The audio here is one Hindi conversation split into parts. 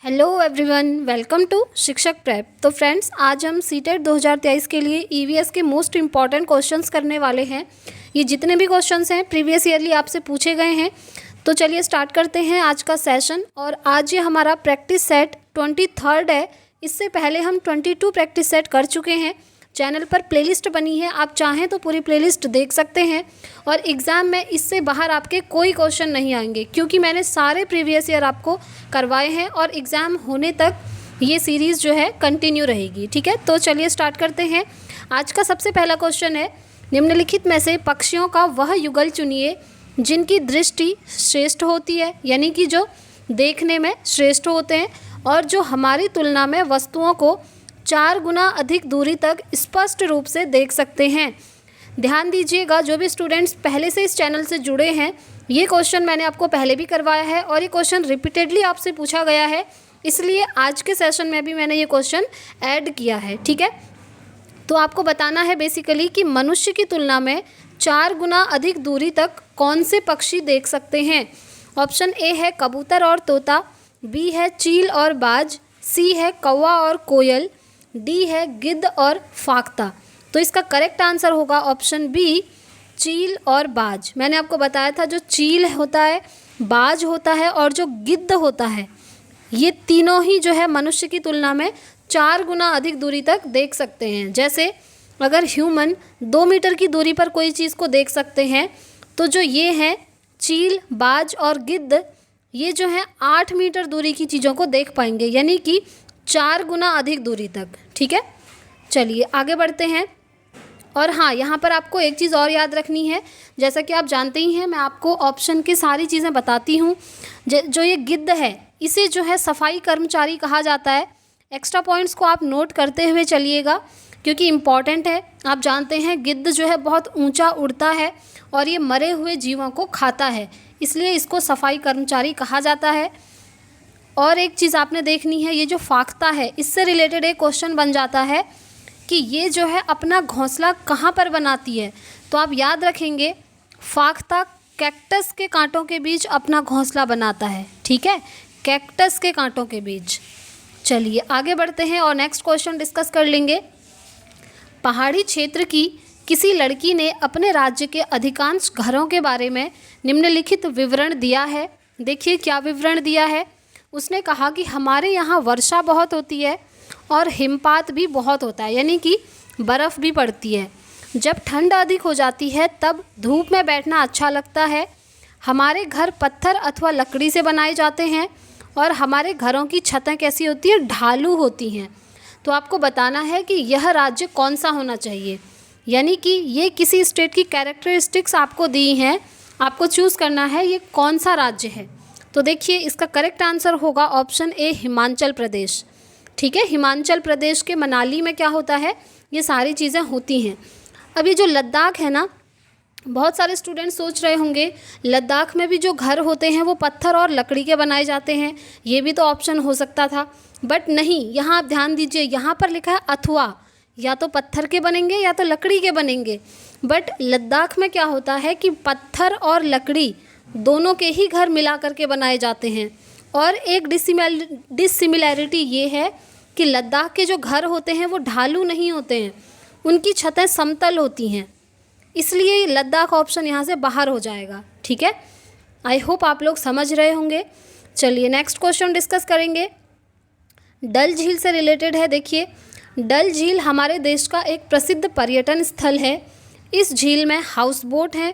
हेलो एवरीवन, वेलकम टू शिक्षक प्रेप। तो फ्रेंड्स, आज हम सीटेट 2023 के लिए ईवीएस के मोस्ट इम्पॉर्टेंट क्वेश्चंस करने वाले हैं। ये जितने भी क्वेश्चंस हैं प्रीवियस ईयरली आपसे पूछे गए हैं। तो चलिए स्टार्ट करते हैं आज का सेशन। और आज ये हमारा प्रैक्टिस सेट 23rd है। इससे पहले हम 22 प्रैक्टिस सेट कर चुके हैं। चैनल पर प्लेलिस्ट बनी है, आप चाहें तो पूरी प्लेलिस्ट देख सकते हैं। और एग्ज़ाम में इससे बाहर आपके कोई क्वेश्चन नहीं आएंगे, क्योंकि मैंने सारे प्रीवियस ईयर आपको करवाए हैं और एग्ज़ाम होने तक ये सीरीज़ जो है कंटिन्यू रहेगी। ठीक है, तो चलिए स्टार्ट करते हैं। आज का सबसे पहला क्वेश्चन है, निम्नलिखित में से पक्षियों का वह युगल चुनिए जिनकी दृष्टि श्रेष्ठ होती है, यानी कि जो देखने में श्रेष्ठ होते हैं और जो हमारी तुलना में वस्तुओं को 4 गुना अधिक दूरी तक स्पष्ट रूप से देख सकते हैं। ध्यान दीजिएगा, जो भी स्टूडेंट्स पहले से इस चैनल से जुड़े हैं, ये क्वेश्चन मैंने आपको पहले भी करवाया है और ये क्वेश्चन रिपीटेडली आपसे पूछा गया है, इसलिए आज के सेशन में भी मैंने ये क्वेश्चन ऐड किया है। ठीक है, तो आपको बताना है बेसिकली कि मनुष्य की तुलना में 4 गुना अधिक दूरी तक कौन से पक्षी देख सकते हैं। ऑप्शन ए है कबूतर और तोता, बी है चील और बाज, सी है कौवा और कोयल, डी है गिद्ध और फाख्ता। तो इसका करेक्ट आंसर होगा ऑप्शन बी, चील और बाज। मैंने आपको बताया था, जो चील होता है, बाज होता है और जो गिद्ध होता है, ये तीनों ही जो है मनुष्य की तुलना में 4 गुना अधिक दूरी तक देख सकते हैं। जैसे अगर ह्यूमन 2 मीटर की दूरी पर कोई चीज़ को देख सकते हैं, तो जो ये हैं चील, बाज और गिद्ध, ये जो है 8 मीटर दूरी की चीज़ों को देख पाएंगे, यानी कि 4 गुना अधिक दूरी तक। ठीक है, चलिए आगे बढ़ते हैं। और हाँ, यहाँ पर आपको एक चीज़ और याद रखनी है, जैसा कि आप जानते ही हैं, मैं आपको ऑप्शन की सारी चीज़ें बताती हूँ। जो ये गिद्ध है, इसे जो है सफाई कर्मचारी कहा जाता है। एक्स्ट्रा पॉइंट्स को आप नोट करते हुए चलिएगा, क्योंकि इम्पॉर्टेंट है। आप जानते हैं गिद्ध जो है बहुत ऊंचा उड़ता है और ये मरे हुए जीवों को खाता है, इसलिए इसको सफाई कर्मचारी कहा जाता है। और एक चीज़ आपने देखनी है, ये जो फाख्ता है, इससे रिलेटेड एक क्वेश्चन बन जाता है कि ये जो है अपना घोंसला कहाँ पर बनाती है। तो आप याद रखेंगे, फाख्ता कैक्टस के कांटों के बीच अपना घोंसला बनाता है। ठीक है, कैक्टस के कांटों के बीच। चलिए आगे बढ़ते हैं और नेक्स्ट क्वेश्चन डिस्कस कर लेंगे। पहाड़ी क्षेत्र की किसी लड़की ने अपने राज्य के अधिकांश घरों के बारे में निम्नलिखित विवरण दिया है। देखिए क्या विवरण दिया है। उसने कहा कि हमारे यहाँ वर्षा बहुत होती है और हिमपात भी बहुत होता है, यानी कि बर्फ़ भी पड़ती है। जब ठंड अधिक हो जाती है तब धूप में बैठना अच्छा लगता है। हमारे घर पत्थर अथवा लकड़ी से बनाए जाते हैं और हमारे घरों की छतें कैसी होती है, ढालू होती हैं। तो आपको बताना है कि यह राज्य कौन सा होना चाहिए, यानी कि ये किसी स्टेट की कैरेक्टरिस्टिक्स आपको दी हैं, आपको चूज़ करना है ये कौन सा राज्य है। तो देखिए इसका करेक्ट आंसर होगा ऑप्शन ए, हिमाचल प्रदेश। ठीक है, हिमाचल प्रदेश के मनाली में क्या होता है, ये सारी चीज़ें होती हैं। अब ये जो लद्दाख है ना, बहुत सारे स्टूडेंट सोच रहे होंगे लद्दाख में भी जो घर होते हैं वो पत्थर और लकड़ी के बनाए जाते हैं, ये भी तो ऑप्शन हो सकता था, बट नहीं। यहाँ आप ध्यान दीजिए, यहाँ पर लिखा है अथवा, या तो पत्थर के बनेंगे या तो लकड़ी के बनेंगे। बट लद्दाख में क्या होता है कि पत्थर और लकड़ी दोनों के ही घर मिला करके बनाए जाते हैं। और एक डिसिमिलैरिटी ये है कि लद्दाख के जो घर होते हैं वो ढालू नहीं होते हैं, उनकी छतें समतल होती हैं, इसलिए लद्दाख ऑप्शन यहाँ से बाहर हो जाएगा। ठीक है, आई होप आप लोग समझ रहे होंगे। चलिए नेक्स्ट क्वेश्चन डिस्कस करेंगे। डल झील से रिलेटेड है। देखिए, डल झील हमारे देश का एक प्रसिद्ध पर्यटन स्थल है। इस झील में हाउस बोट हैं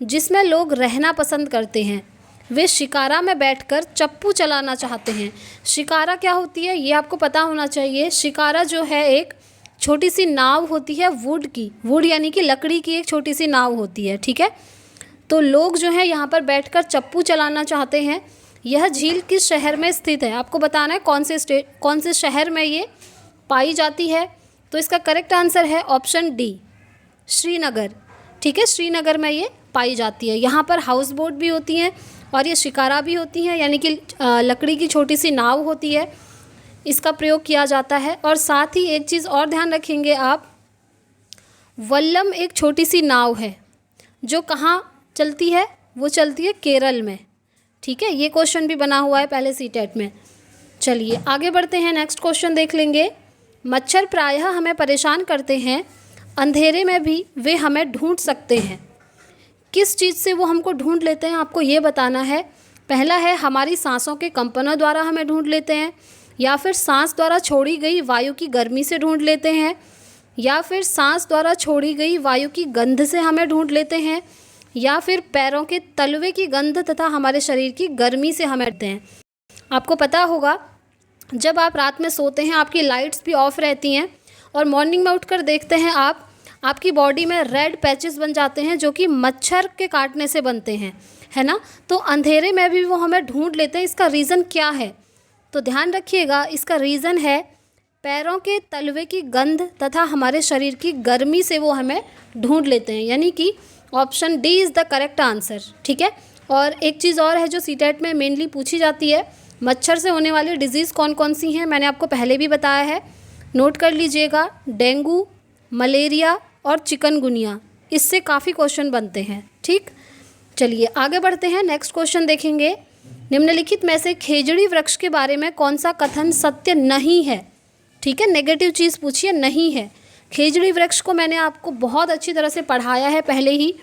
जिसमें लोग रहना पसंद करते हैं। वे शिकारा में बैठकर चप्पू चलाना चाहते हैं। शिकारा क्या होती है ये आपको पता होना चाहिए। शिकारा जो है एक छोटी सी नाव होती है, वुड की, वुड यानी कि लकड़ी की एक छोटी सी नाव होती है। ठीक है, तो लोग जो है यहाँ पर बैठकर चप्पू चलाना चाहते हैं। यह झील किस शहर में स्थित है, आपको बताना है कौन से शहर में ये पाई जाती है। तो इसका करेक्ट आंसर है ऑप्शन डी, श्रीनगर। ठीक है, श्रीनगर में ये पाई जाती है। यहाँ पर हाउस बोट भी होती हैं और ये शिकारा भी होती हैं, यानी कि लकड़ी की छोटी सी नाव होती है, इसका प्रयोग किया जाता है। और साथ ही एक चीज़ और ध्यान रखेंगे आप, वल्लम एक छोटी सी नाव है जो कहाँ चलती है, वो चलती है केरल में। ठीक है, ये क्वेश्चन भी बना हुआ है पहले सीटेट में। चलिए आगे बढ़ते हैं, नेक्स्ट क्वेश्चन देख लेंगे। मच्छर प्रायः हमें परेशान करते हैं, अंधेरे में भी वे हमें ढूंढ सकते हैं। किस चीज़ से वो हमको ढूंढ लेते हैं, आपको ये बताना है। पहला है हमारी सांसों के कंपनों द्वारा हमें ढूंढ लेते हैं, या फिर सांस द्वारा छोड़ी गई वायु की गर्मी से ढूंढ लेते हैं, या फिर सांस द्वारा छोड़ी गई वायु की गंध से हमें ढूंढ लेते हैं, या फिर पैरों के तलवे की गंध तथा हमारे शरीर की गर्मी से हमें ढूंढते हैं। आपको पता होगा जब आप रात में सोते हैं आपकी लाइट्स भी ऑफ रहती हैं और मॉर्निंग में उठकर देखते हैं आपकी बॉडी में रेड पैचेस बन जाते हैं जो कि मच्छर के काटने से बनते हैं, है ना। तो अंधेरे में भी वो हमें ढूंढ लेते हैं। इसका रीज़न क्या है, तो ध्यान रखिएगा, इसका रीज़न है पैरों के तलवे की गंध तथा हमारे शरीर की गर्मी से वो हमें ढूंढ लेते हैं, यानी कि option D is the correct answer. ठीक है। और एक चीज़ और है जो सीटेट में मेनली पूछी जाती है, मच्छर से होने वाली डिजीज़ कौन कौन सी हैं, मैंने आपको पहले भी बताया है, नोट कर लीजिएगा। डेंगू, मलेरिया और चिकनगुनिया, इससे काफ़ी क्वेश्चन बनते हैं। ठीक, चलिए आगे बढ़ते हैं, नेक्स्ट क्वेश्चन देखेंगे। निम्नलिखित में से खेजड़ी वृक्ष के बारे में कौन सा कथन सत्य नहीं है। ठीक है, नेगेटिव चीज़ पूछिए, नहीं है। खेजड़ी वृक्ष को मैंने आपको बहुत अच्छी तरह से पढ़ाया है पहले ही।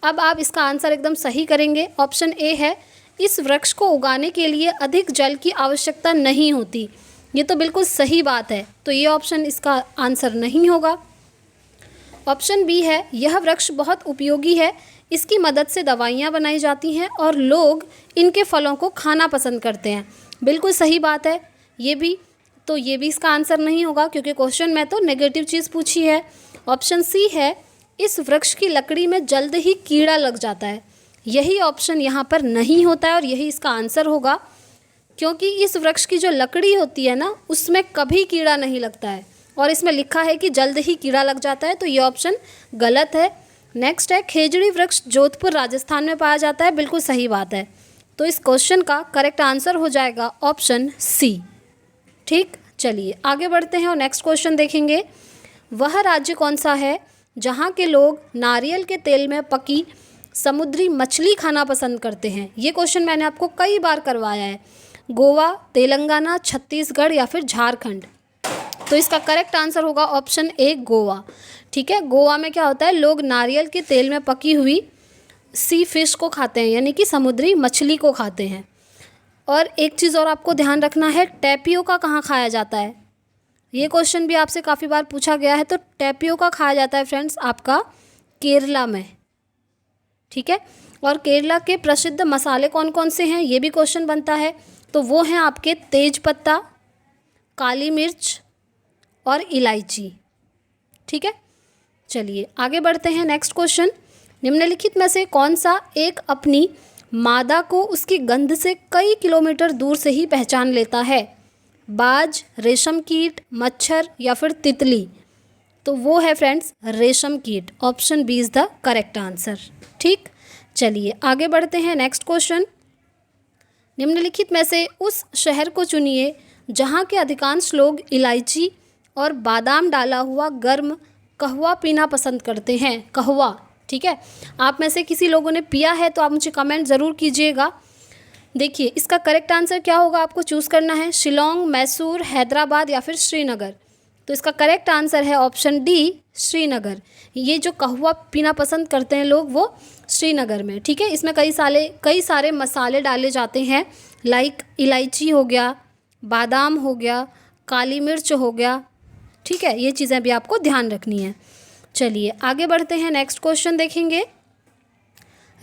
अब आप इसका आंसर एकदम सही करेंगे। ऑप्शन ए है, इस वृक्ष को उगाने के लिए अधिक जल की आवश्यकता नहीं होती। ये तो बिल्कुल सही बात है, तो ये ऑप्शन इसका आंसर नहीं होगा। ऑप्शन बी है, यह वृक्ष बहुत उपयोगी है, इसकी मदद से दवाइयाँ बनाई जाती हैं और लोग इनके फलों को खाना पसंद करते हैं। बिल्कुल सही बात है ये भी, तो ये भी इसका आंसर नहीं होगा क्योंकि क्वेश्चन में तो नेगेटिव चीज़ पूछी है। ऑप्शन सी है, इस वृक्ष की लकड़ी में जल्द ही कीड़ा लग जाता है। यही ऑप्शन यहाँ पर नहीं होता है और यही इसका आंसर होगा, क्योंकि इस वृक्ष की जो लकड़ी होती है ना, उसमें कभी कीड़ा नहीं लगता है और इसमें लिखा है कि जल्द ही कीड़ा लग जाता है, तो ये ऑप्शन गलत है। नेक्स्ट है, खेजड़ी वृक्ष जोधपुर राजस्थान में पाया जाता है। बिल्कुल सही बात है, तो इस क्वेश्चन का करेक्ट आंसर हो जाएगा ऑप्शन सी। ठीक, चलिए आगे बढ़ते हैं और नेक्स्ट क्वेश्चन देखेंगे। वह राज्य कौन सा है जहाँ के लोग नारियल के तेल में पकी समुद्री मछली खाना पसंद करते हैं। ये क्वेश्चन मैंने आपको कई बार करवाया है। गोवा, तेलंगाना, छत्तीसगढ़ या फिर झारखंड। तो इसका करेक्ट आंसर होगा ऑप्शन ए, गोवा। ठीक है, गोवा में क्या होता है, लोग नारियल के तेल में पकी हुई सी फिश को खाते हैं, यानी कि समुद्री मछली को खाते हैं। और एक चीज़ और आपको ध्यान रखना है, टैपियोका कहाँ खाया जाता है। ये क्वेश्चन भी आपसे काफ़ी बार पूछा गया है। तो टैपियोका खाया जाता है फ्रेंड्स आपका केरला में। ठीक है, और केरला के प्रसिद्ध मसाले कौन कौन से हैं, ये भी क्वेश्चन बनता है। तो वो हैं आपके तेज पत्ता, काली मिर्च और इलायची। ठीक है, चलिए आगे बढ़ते हैं, नेक्स्ट क्वेश्चन। निम्नलिखित में से कौन सा एक अपनी मादा को उसकी गंध से कई किलोमीटर दूर से ही पहचान लेता है। बाज, रेशम कीट, मच्छर या फिर तितली। तो वो है फ्रेंड्स रेशम कीट। Option B is the correct answer. ठीक, चलिए आगे बढ़ते हैं, नेक्स्ट क्वेश्चन। निम्नलिखित में से उस शहर को चुनिए जहाँ के अधिकांश लोग इलायची और बादाम डाला हुआ गर्म कहवा पीना पसंद करते हैं। कहवा, ठीक है, आप में से किसी लोगों ने पिया है तो आप मुझे कमेंट ज़रूर कीजिएगा। देखिए इसका करेक्ट आंसर क्या होगा, आपको चूज़ करना है शिलोंग, मैसूर, हैदराबाद या फिर श्रीनगर। तो इसका करेक्ट आंसर है ऑप्शन डी, श्रीनगर। ये जो कहवा पीना पसंद करते हैं लोग, वो श्रीनगर में। ठीक है, इसमें कई सारे मसाले डाले जाते हैं, लाइक इलायची हो गया, बादाम हो गया, काली मिर्च हो गया। ठीक है, ये चीज़ें भी आपको ध्यान रखनी है। चलिए आगे बढ़ते हैं, नेक्स्ट क्वेश्चन देखेंगे।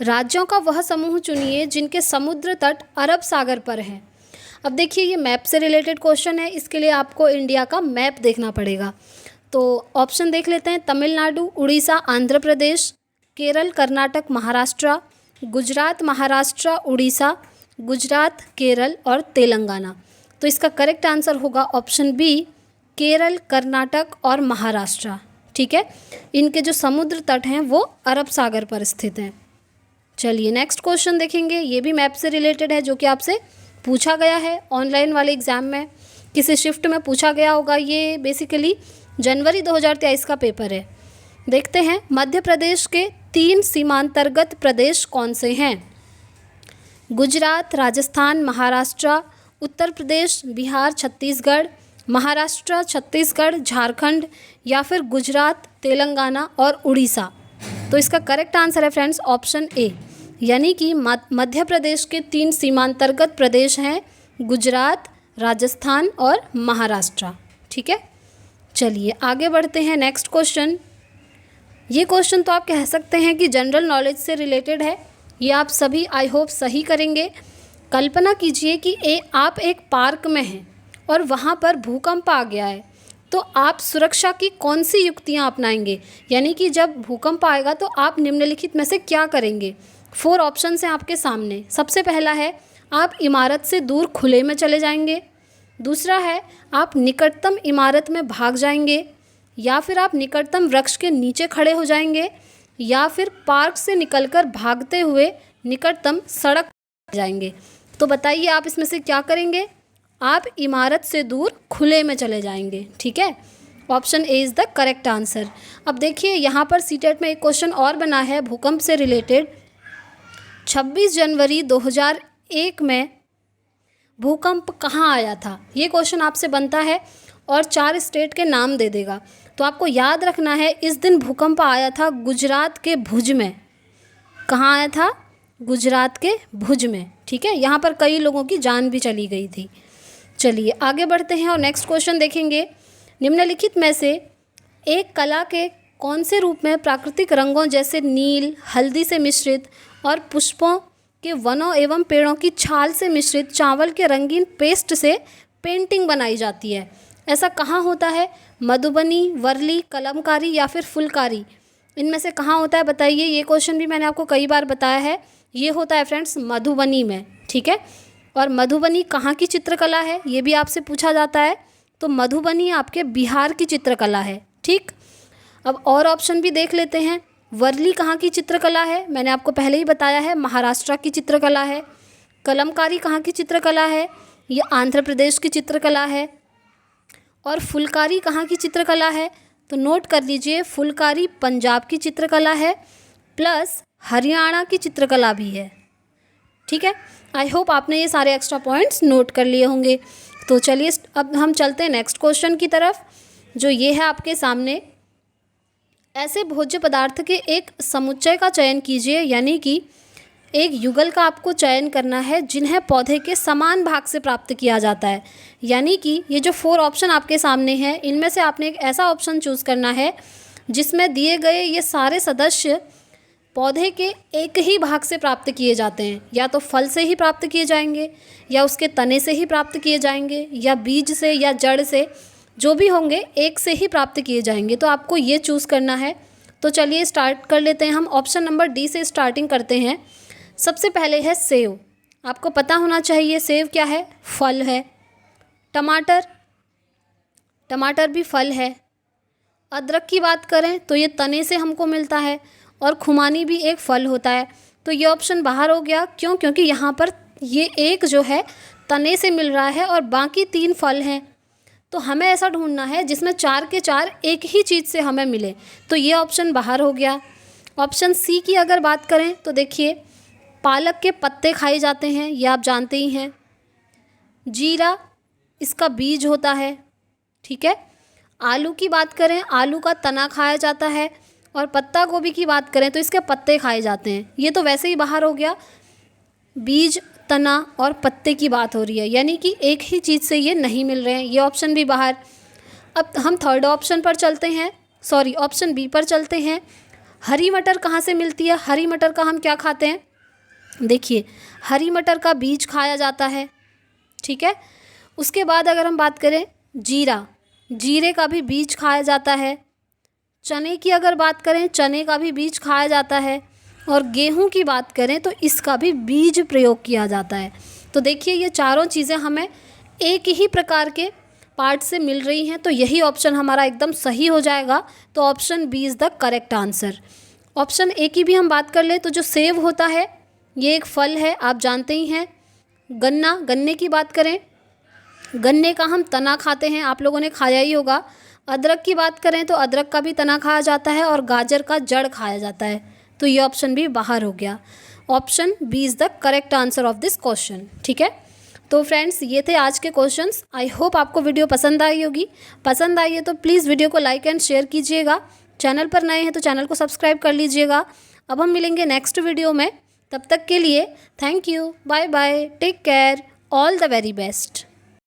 राज्यों का वह समूह चुनिए जिनके समुद्र तट अरब सागर पर है। अब देखिए ये मैप से रिलेटेड क्वेश्चन है, इसके लिए आपको इंडिया का मैप देखना पड़ेगा। तो ऑप्शन देख लेते हैं, तमिलनाडु, उड़ीसा, आंध्र प्रदेश, केरल, कर्नाटक, महाराष्ट्र, गुजरात, महाराष्ट्र, उड़ीसा, गुजरात, केरल और तेलंगाना। तो इसका करेक्ट आंसर होगा ऑप्शन बी, केरल, कर्नाटक और महाराष्ट्र। ठीक है, इनके जो समुद्र तट हैं वो अरब सागर पर स्थित हैं। चलिए नेक्स्ट क्वेश्चन देखेंगे। ये भी मैप से रिलेटेड है, जो कि आपसे पूछा गया है ऑनलाइन वाले एग्ज़ाम में, किसी शिफ्ट में पूछा गया होगा। ये बेसिकली जनवरी 2023 का पेपर है। देखते हैं, मध्य प्रदेश के 3 सीमांतर्गत प्रदेश कौन से हैं। गुजरात, राजस्थान, महाराष्ट्र उत्तर प्रदेश, बिहार, छत्तीसगढ़, महाराष्ट्र, छत्तीसगढ़, झारखंड या फिर गुजरात, तेलंगाना और उड़ीसा। तो इसका करेक्ट आंसर है फ्रेंड्स ऑप्शन ए, यानी कि मध्य प्रदेश के 3 सीमांतर्गत प्रदेश हैं, गुजरात, राजस्थान और महाराष्ट्र। ठीक है, चलिए आगे बढ़ते हैं। नेक्स्ट क्वेश्चन, ये क्वेश्चन तो आप कह सकते हैं कि जनरल नॉलेज से रिलेटेड है। ये आप सभी आई होप सही करेंगे। कल्पना कीजिए कि आप एक पार्क में हैं और वहाँ पर भूकंप आ गया है, तो आप सुरक्षा की कौन सी युक्तियाँ अपनाएंगे? यानी कि जब भूकंप आएगा तो आप निम्नलिखित में से क्या करेंगे? 4 ऑप्शंस हैं आपके सामने। सबसे पहला है आप इमारत से दूर खुले में चले जाएंगे। दूसरा है आप निकटतम इमारत में भाग जाएंगे, या फिर आप निकटतम वृक्ष के नीचे खड़े हो जाएंगे, या फिर पार्क से निकलकर भागते हुए निकटतम सड़क पर जाएंगे। तो बताइए आप इसमें से क्या करेंगे? आप इमारत से दूर खुले में चले जाएंगे। ठीक है, option A is the correct answer. अब देखिए यहाँ पर सीटेट में एक क्वेश्चन और बना है भूकंप से रिलेटेड। 26 जनवरी 2001 में भूकंप कहाँ आया था? ये क्वेश्चन आपसे बनता है और 4 स्टेट के नाम दे देगा। तो आपको याद रखना है इस दिन भूकंप आया था गुजरात के भुज में। कहाँ आया था? गुजरात के भुज में। ठीक है, यहाँ पर कई लोगों की जान भी चली गई थी। चलिए आगे बढ़ते हैं और नेक्स्ट क्वेश्चन देखेंगे। निम्नलिखित में से एक कला के कौन से रूप में प्राकृतिक रंगों जैसे नील, हल्दी से मिश्रित और पुष्पों के वनों एवं पेड़ों की छाल से मिश्रित चावल के रंगीन पेस्ट से पेंटिंग बनाई जाती है? ऐसा कहाँ होता है? मधुबनी, वर्ली, कलमकारी या फिर फुलकारी? इनमें से कहाँ होता है बताइए। ये क्वेश्चन भी मैंने आपको कई बार बताया है। ये होता है फ्रेंड्स मधुबनी में। ठीक है, और मधुबनी कहाँ की चित्रकला है ये भी आपसे पूछा जाता है। तो मधुबनी आपके बिहार की चित्रकला है। ठीक, अब और ऑप्शन भी देख लेते हैं। वर्ली कहाँ की चित्रकला है? मैंने आपको पहले ही बताया है, महाराष्ट्र की चित्रकला है। कलमकारी कहाँ की चित्रकला है? ये आंध्र प्रदेश की चित्रकला है। और फुलकारी कहाँ की चित्रकला है? तो नोट कर लीजिए, फुलकारी पंजाब की चित्रकला है प्लस हरियाणा की चित्रकला भी है। ठीक है, आई होप आपने ये सारे एक्स्ट्रा पॉइंट्स नोट कर लिए होंगे। तो चलिए अब हम चलते हैं नेक्स्ट क्वेश्चन की तरफ, जो ये है आपके सामने। ऐसे भोज्य पदार्थ के एक समुच्चय का चयन कीजिए, यानी कि एक युगल का आपको चयन करना है जिन्हें पौधे के समान भाग से प्राप्त किया जाता है। यानी कि ये जो 4 ऑप्शन आपके सामने हैं, इनमें से आपने एक ऐसा ऑप्शन चूज़ करना है जिसमें दिए गए ये सारे सदस्य पौधे के एक ही भाग से प्राप्त किए जाते हैं। या तो फल से ही प्राप्त किए जाएंगे, या उसके तने से ही प्राप्त किए जाएंगे, या बीज से या जड़ से, जो भी होंगे एक से ही प्राप्त किए जाएंगे। तो आपको ये चूज़ करना है। तो चलिए स्टार्ट कर लेते हैं हम। ऑप्शन नंबर डी से स्टार्टिंग करते हैं। सबसे पहले है सेव। आपको पता होना चाहिए सेव क्या है? फल है। टमाटर, टमाटर भी फल है। अदरक की बात करें तो ये तने से हमको मिलता है, और खुमानी भी एक फल होता है। तो ये ऑप्शन बाहर हो गया। क्यों? क्योंकि यहाँ पर ये एक जो है तने से मिल रहा है और बाकी 3 फल हैं। तो हमें ऐसा ढूंढना है जिसमें 4 के 4 एक ही चीज़ से हमें मिले। तो ये ऑप्शन बाहर हो गया। ऑप्शन सी की अगर बात करें तो देखिए, पालक के पत्ते खाए जाते हैं, ये आप जानते ही हैं। जीरा इसका बीज होता है। ठीक है, आलू की बात करें, आलू का तना खाया जाता है। और पत्ता गोभी की बात करें तो इसके पत्ते खाए जाते हैं। ये तो वैसे ही बाहर हो गया। बीज, तना और पत्ते की बात हो रही है, यानी कि एक ही चीज़ से ये नहीं मिल रहे हैं। ये ऑप्शन भी बाहर। अब हम थर्ड ऑप्शन पर चलते हैं, सॉरी ऑप्शन बी पर चलते हैं। हरी मटर कहाँ से मिलती है? हरी मटर का हम क्या खाते हैं? देखिए, हरी मटर का बीज खाया जाता है। ठीक है, उसके बाद अगर हम बात करें जीरा, जीरे का भी बीज खाया जाता है। चने की अगर बात करें, चने का भी बीज खाया जाता है। और गेहूं की बात करें तो इसका भी बीज प्रयोग किया जाता है। तो देखिए, ये चारों चीज़ें हमें एक ही प्रकार के पार्ट से मिल रही हैं। तो यही ऑप्शन हमारा एकदम सही हो जाएगा। तो option B is the correct answer. Option A की भी हम बात कर ले तो जो सेब होता है ये एक फल है, आप जानते ही हैं। गन्ना, गन्ने की बात करें, गन्ने का हम तना खाते हैं, आप लोगों ने खाया ही होगा। अदरक की बात करें तो अदरक का भी तना खाया जाता है, और गाजर का जड़ खाया जाता है। तो ये ऑप्शन भी बाहर हो गया। Option B is the correct answer of this question. ठीक है, तो फ्रेंड्स ये थे आज के क्वेश्चंस। आई होप आपको वीडियो पसंद आई होगी। पसंद आई है तो प्लीज़ वीडियो को लाइक एंड शेयर कीजिएगा। चैनल पर नए हैं तो चैनल को सब्सक्राइब कर लीजिएगा। अब हम मिलेंगे नेक्स्ट वीडियो में, तब तक के लिए thank you, bye bye, take care, all the very best.